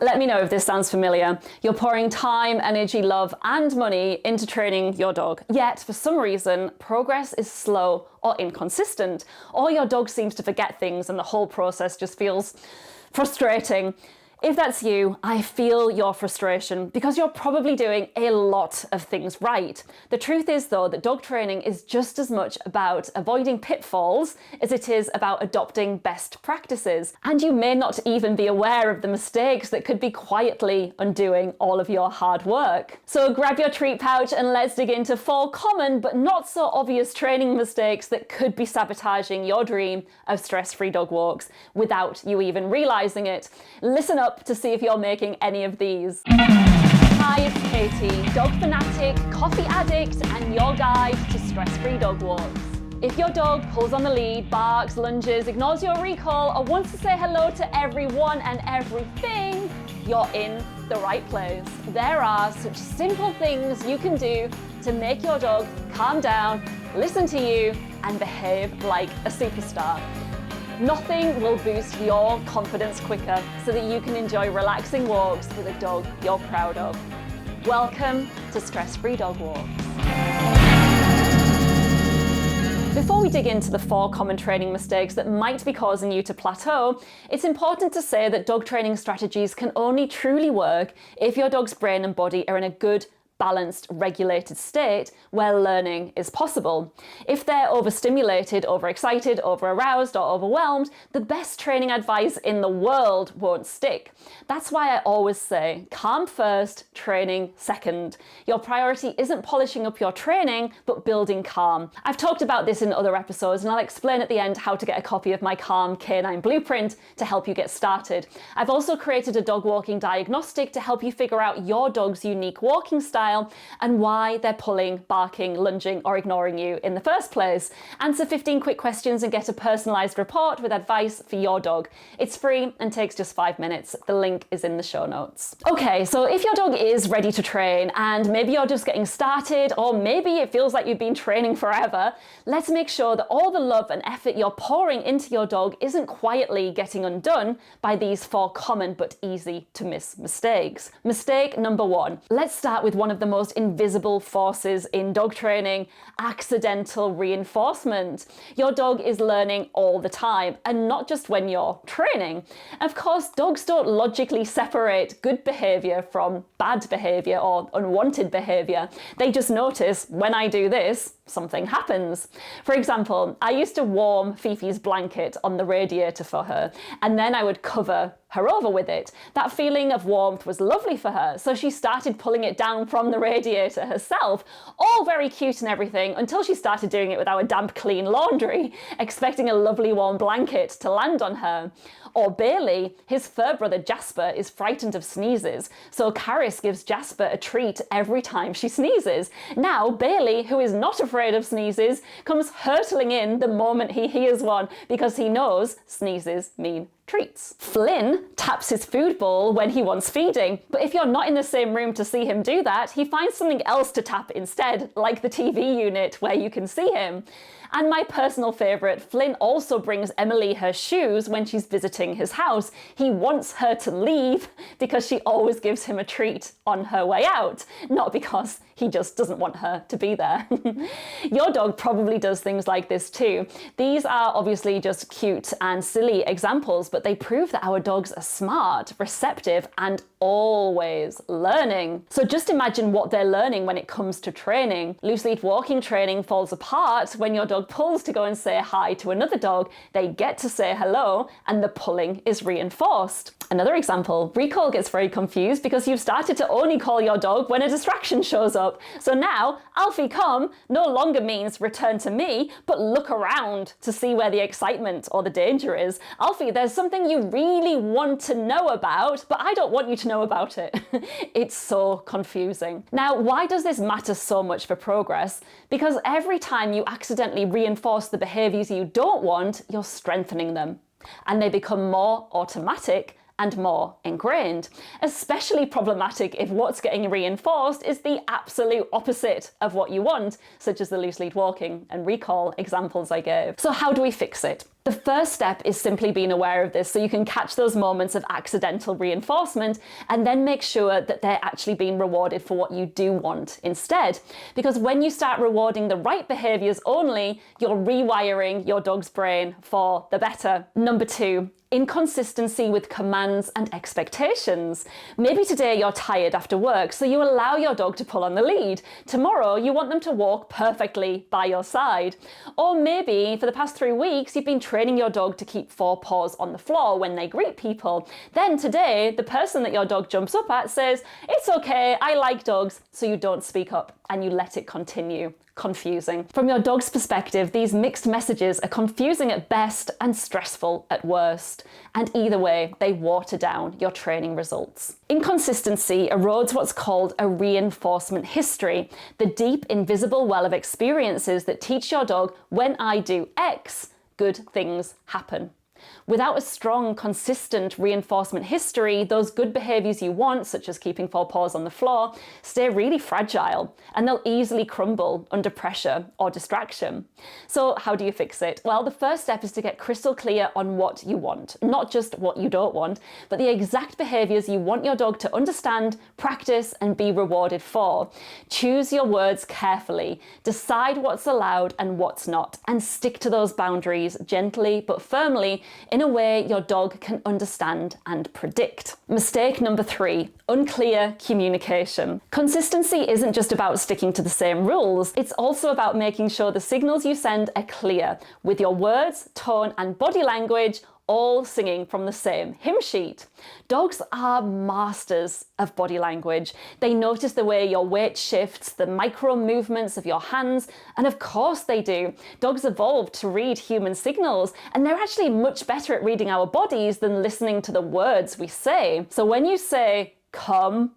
Let me know if this sounds familiar. You're pouring time, energy, love, and money into training your dog. Yet, for some reason, progress is slow or inconsistent, or your dog seems to forget things and the whole process just feels frustrating. If that's you, I feel your frustration because you're probably doing a lot of things right. The truth is, though, that dog training is just as much about avoiding pitfalls as it is about adopting best practices. And you may not even be aware of the mistakes that could be quietly undoing all of your hard work. So grab your treat pouch and let's dig into 4 common but not so obvious training mistakes that could be sabotaging your dream of stress-free dog walks without you even realizing it. Listen up to see if you're making any of these. Hi, it's Katie, dog fanatic, coffee addict, and your guide to stress-free dog walks. If your dog pulls on the lead, barks, lunges, ignores your recall, or wants to say hello to everyone and everything, you're in the right place. There are such simple things you can do to make your dog calm down, listen to you, and behave like a superstar. Nothing will boost your confidence quicker so that you can enjoy relaxing walks with a dog you're proud of. Welcome to Stress-Free Dog Walks. Before we dig into the 4 common training mistakes that might be causing you to plateau, it's important to say that dog training strategies can only truly work if your dog's brain and body are in a good, balanced, regulated state where learning is possible. If they're overstimulated, overexcited, overaroused, or overwhelmed, the best training advice in the world won't stick. That's why I always say, calm first, training second. Your priority isn't polishing up your training, but building calm. I've talked about this in other episodes, and I'll explain at the end how to get a copy of my Calm Canine Blueprint to help you get started. I've also created a dog walking diagnostic to help you figure out your dog's unique walking style and why they're pulling, barking, lunging, or ignoring you in the first place. Answer 15 quick questions and get a personalized report with advice for your dog. It's free and takes just 5 minutes. The link is in the show notes. Okay, so if your dog is ready to train and maybe you're just getting started, or maybe it feels like you've been training forever, let's make sure that all the love and effort you're pouring into your dog isn't quietly getting undone by these 4 common but easy to miss mistakes. Mistake number 1. Let's start with one of the most invisible forces in dog training: accidental reinforcement. Your dog is learning all the time, and not just when you're training. Of course, dogs don't logically separate good behavior from bad behavior or unwanted behavior. They just notice, when I do this, something happens. For example, I used to warm Fifi's blanket on the radiator for her, and then I would cover her over with it. That feeling of warmth was lovely for her, so she started pulling it down from the radiator herself. All very cute and everything, until she started doing it with our damp, clean laundry, expecting a lovely warm blanket to land on her. Or Bailey, his fur brother Jasper is frightened of sneezes, so Karis gives Jasper a treat every time she sneezes. Now Bailey, who is not afraid of sneezes, comes hurtling in the moment he hears one because he knows sneezes mean treats. Flynn taps his food bowl when he wants feeding, but if you're not in the same room to see him do that, he finds something else to tap instead, like the TV unit where you can see him. And my personal favourite, Flynn also brings Emily her shoes when she's visiting his house. He wants her to leave because she always gives him a treat on her way out, not because he just doesn't want her to be there. Your dog probably does things like this too. These are obviously just cute and silly examples, but they prove that our dogs are smart, receptive, and always learning. So just imagine what they're learning when it comes to training. Loose lead walking training falls apart when your dog pulls to go and say hi to another dog. They get to say hello, and the pulling is reinforced. Another example, recall gets very confused because you've started to only call your dog when a distraction shows up. So now, Alfie come no longer means return to me, but look around to see where the excitement or the danger is. Alfie, there's something you really want to know about, but I don't want you to know about it. It's so confusing. Now, why does this matter so much for progress? Because every time you accidentally reinforce the behaviors you don't want, you're strengthening them, and they become more automatic and more ingrained. Especially problematic if what's getting reinforced is the absolute opposite of what you want, such as the loose lead walking and recall examples I gave. So how do we fix it? The first step is simply being aware of this so you can catch those moments of accidental reinforcement and then make sure that they're actually being rewarded for what you do want instead. Because when you start rewarding the right behaviors only, you're rewiring your dog's brain for the better. Number 2, inconsistency with commands and expectations. Maybe today you're tired after work, so you allow your dog to pull on the lead. Tomorrow you want them to walk perfectly by your side. Or maybe for the past 3 weeks you've been training your dog to keep 4 paws on the floor when they greet people. Then today the person that your dog jumps up at says, "It's okay, I like dogs," so you don't speak up and you let it continue. Confusing. From your dog's perspective, these mixed messages are confusing at best and stressful at worst. And either way, they water down your training results. Inconsistency erodes what's called a reinforcement history, the deep, invisible well of experiences that teach your dog, when I do X, good things happen. Without a strong, consistent reinforcement history, those good behaviors you want, such as keeping 4 paws on the floor, stay really fragile and they'll easily crumble under pressure or distraction. So how do you fix it? Well, the first step is to get crystal clear on what you want, not just what you don't want, but the exact behaviors you want your dog to understand, practice, and be rewarded for. Choose your words carefully, decide what's allowed and what's not, and stick to those boundaries gently but firmly in a way your dog can understand and predict. Mistake number 3, unclear communication. Consistency isn't just about sticking to the same rules, it's also about making sure the signals you send are clear, with your words, tone, and body language all singing from the same hymn sheet. Dogs are masters of body language. They notice the way your weight shifts, the micro movements of your hands, and of course they do. Dogs evolved to read human signals, and they're actually much better at reading our bodies than listening to the words we say. So when you say, "Come,"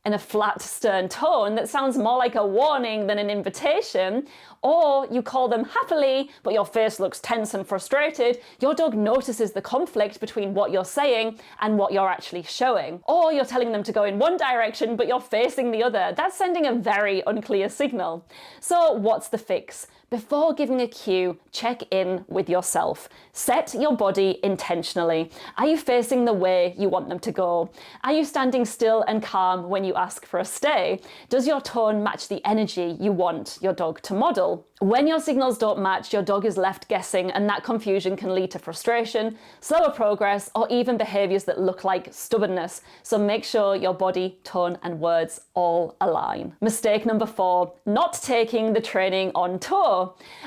in a flat, stern tone that sounds more like a warning than an invitation, or you call them happily, but your face looks tense and frustrated, your dog notices the conflict between what you're saying and what you're actually showing. Or you're telling them to go in one direction, but you're facing the other. That's sending a very unclear signal. So what's the fix? Before giving a cue, check in with yourself. Set your body intentionally. Are you facing the way you want them to go? Are you standing still and calm when you ask for a stay? Does your tone match the energy you want your dog to model? When your signals don't match, your dog is left guessing, and that confusion can lead to frustration, slower progress, or even behaviors that look like stubbornness. So make sure your body, tone, and words all align. Mistake number 4, not taking the training on tour.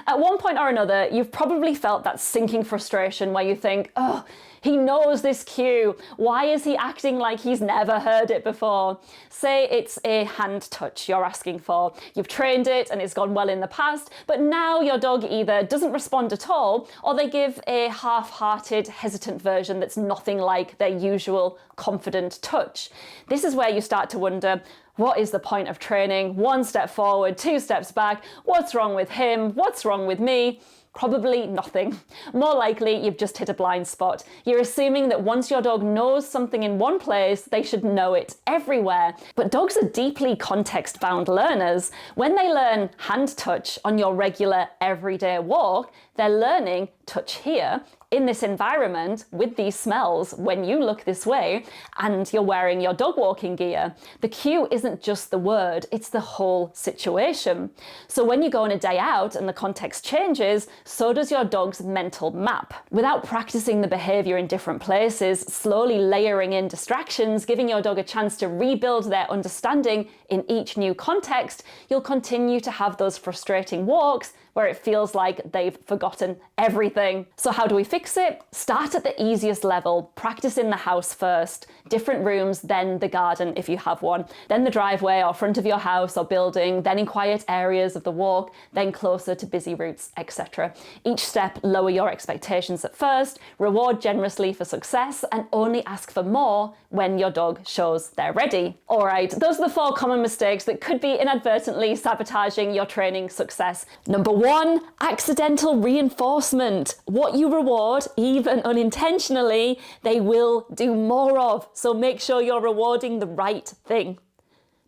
At one point or another, you've probably felt that sinking frustration where you think, "Oh, he knows this cue. Why is he acting like he's never heard it before?" Say it's a hand touch you're asking for. You've trained it and it's gone well in the past, but now your dog either doesn't respond at all or they give a half-hearted, hesitant version that's nothing like their usual confident touch. This is where you start to wonder, what is the point of training? 1 step forward, 2 steps back. What's wrong with him? What's wrong with me? Probably nothing. More likely, you've just hit a blind spot. You're assuming that once your dog knows something in one place, they should know it everywhere. But dogs are deeply context-bound learners. When they learn hand touch on your regular everyday walk, they're learning touch here in this environment with these smells when you look this way and you're wearing your dog walking gear. The cue isn't just the word, it's the whole situation. So when you go on a day out and the context changes, so does your dog's mental map. Without practicing the behavior in different places, slowly layering in distractions, giving your dog a chance to rebuild their understanding in each new context, you'll continue to have those frustrating walks where it feels like they've forgotten everything. So how do we fix it? Start at the easiest level. Practice in the house first. Different rooms, then the garden if you have one, then the driveway or front of your house or building, then in quiet areas of the walk, then closer to busy routes, etc. Each step, lower your expectations at first, reward generously for success, and only ask for more when your dog shows they're ready. All right, those are the 4 common mistakes that could be inadvertently sabotaging your training success. Number 1, accidental reinforcement. What you reward, even unintentionally, they will do more of. So make sure you're rewarding the right thing.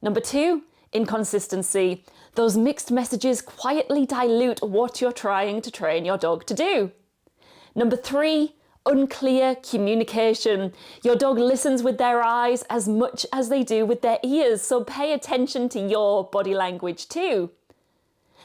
Number 2, inconsistency. Those mixed messages quietly dilute what you're trying to train your dog to do. Number 3, unclear communication. Your dog listens with their eyes as much as they do with their ears, so pay attention to your body language too.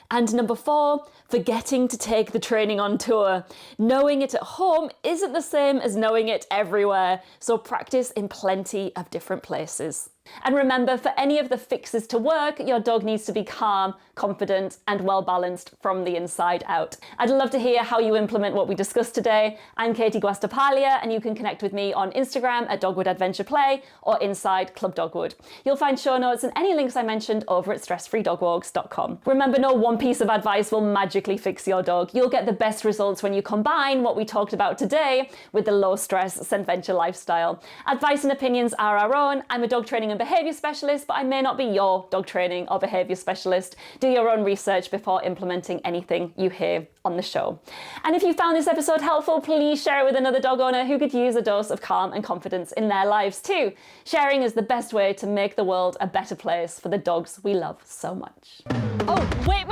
And number 4, forgetting to take the training on tour. Knowing it at home isn't the same as knowing it everywhere, so practice in plenty of different places. And remember, for any of the fixes to work, your dog needs to be calm, confident, and well-balanced from the inside out. I'd love to hear how you implement what we discussed today. I'm Katie Guastapalia, and you can connect with me on Instagram at Dogwood Adventure Play or inside Club Dogwood. You'll find show notes and any links I mentioned over at stressfreedogwalks.com. Remember, no one piece of advice will magically fix your dog. You'll get the best results when you combine what we talked about today with the low-stress Scentventure lifestyle. Advice and opinions are our own. I'm a dog training and behaviour specialist, but I may not be your dog training or behaviour specialist. Do your own research before implementing anything you hear on the show. And if you found this episode helpful, please share it with another dog owner who could use a dose of calm and confidence in their lives too. Sharing is the best way to make the world a better place for the dogs we love so much. Oh, wait.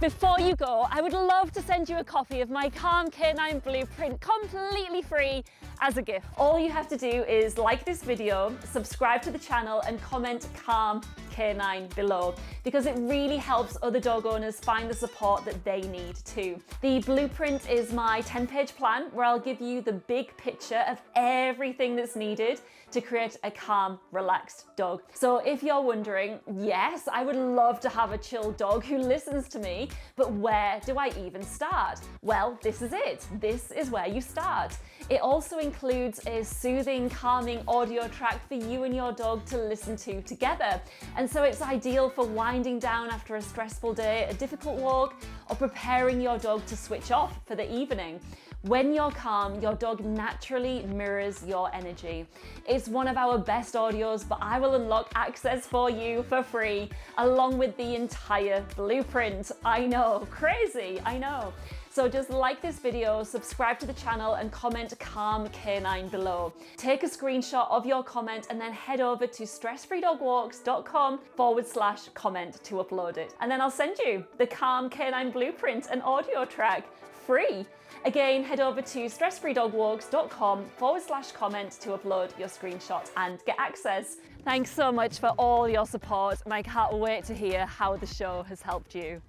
Before you go, I would love to send you a copy of my Calm Canine Blueprint completely free as a gift. All you have to do is like this video, subscribe to the channel, and comment Calm Canine below, because it really helps other dog owners find the support that they need too. The blueprint is my 10-page plan where I'll give you the big picture of everything that's needed to create a calm, relaxed dog. So if you're wondering, yes, I would love to have a chill dog who listens to me, but where do I even start? Well, this is it. This is where you start. It also includes a soothing, calming audio track for you and your dog to listen to together. And so it's ideal for winding down after a stressful day, a difficult walk, or preparing your dog to switch off for the evening. When you're calm, your dog naturally mirrors your energy. It's one of our best audios, but I will unlock access for you for free, along with the entire blueprint. I know, crazy, I know. So just like this video, subscribe to the channel, and comment Calm Canine below. Take a screenshot of your comment and then head over to stressfreedogwalks.com/comment to upload it. And then I'll send you the Calm Canine Blueprint and audio track free. Again, head over to stressfreedogwalks.com/comment to upload your screenshot and get access. Thanks so much for all your support, and I can't wait to hear how the show has helped you.